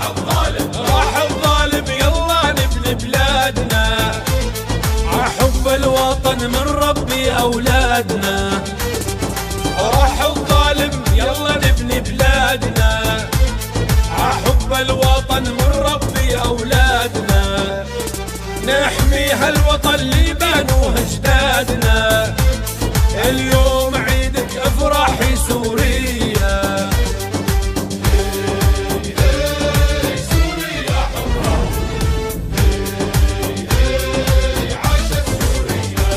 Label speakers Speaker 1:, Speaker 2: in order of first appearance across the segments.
Speaker 1: الظالم راح الظالم، يلا نبني بلادنا عحب الوطن من ربي أولادنا. راح الظالم يلا نبني بلادنا عحب الوطن من ربي أولادنا. نحمي هالوطن اللي بنوه اجدادنا، اليوم عيدك افرحي سوريا. سوريا حرة، عاشت سوريا.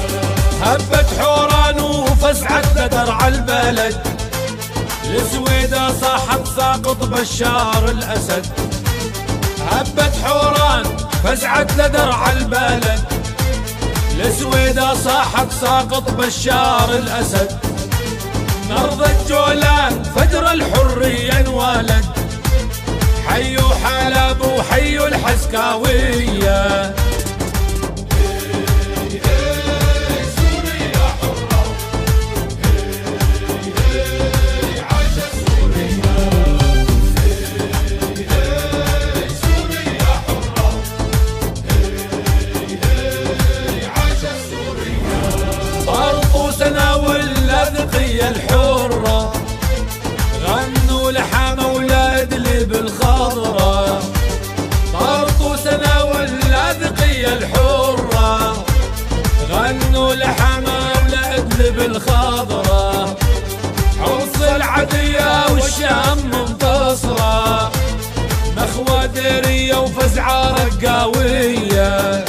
Speaker 1: هبت حوران وفزعت لدرع البلد، السويدة صاحت ساقط بشار الأسد. هبت حوران فزعت لدرع البلد، السويدة صاحت ساقط بشار الأسد. نرض الجولان فجر الحرية انولد، حيوا حلب وحيوا الحسكاوية. سوريا حرة، عاشت سوريا. سوريا حرة، عاشت سوريا. طرطوسنا واللاذقية الحرة، غنوا لحام اولاد اللي بالخضرة. طرطوسنا واللاذقية الحرة، غنوا لحام اولاد اللي بالخضرة. حوص العدية والشام منتصرة، نخوة ديرية وفزعة رقاوية.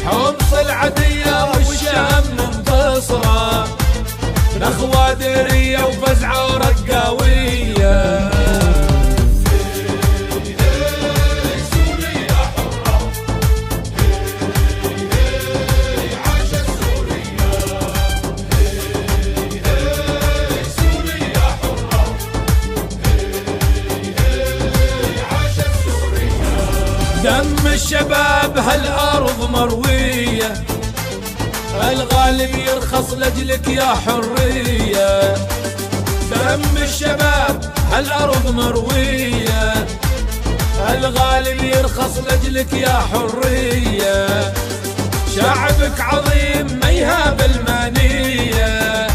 Speaker 1: حمص العدية والشام منتصرة، نخوة ديرية وفزعة رقاوية. سوريا حرة، عاشت سوريا. سوريا حرة، عاشت سوريا. دم الشباب هالأرض مروية، الغالب يرخص لجلك يا حرية. دم الشباب هالأرض مروية، الغالب يرخص لجلك يا حرية. شعبك عظيم ما يهاب المانية،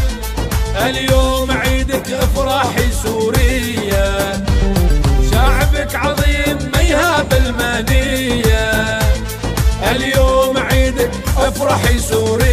Speaker 1: اليوم عيدك افرحي سوريا. شعبك عظيم ما يهاب المانية، اليوم عيدك افرحي سوريا.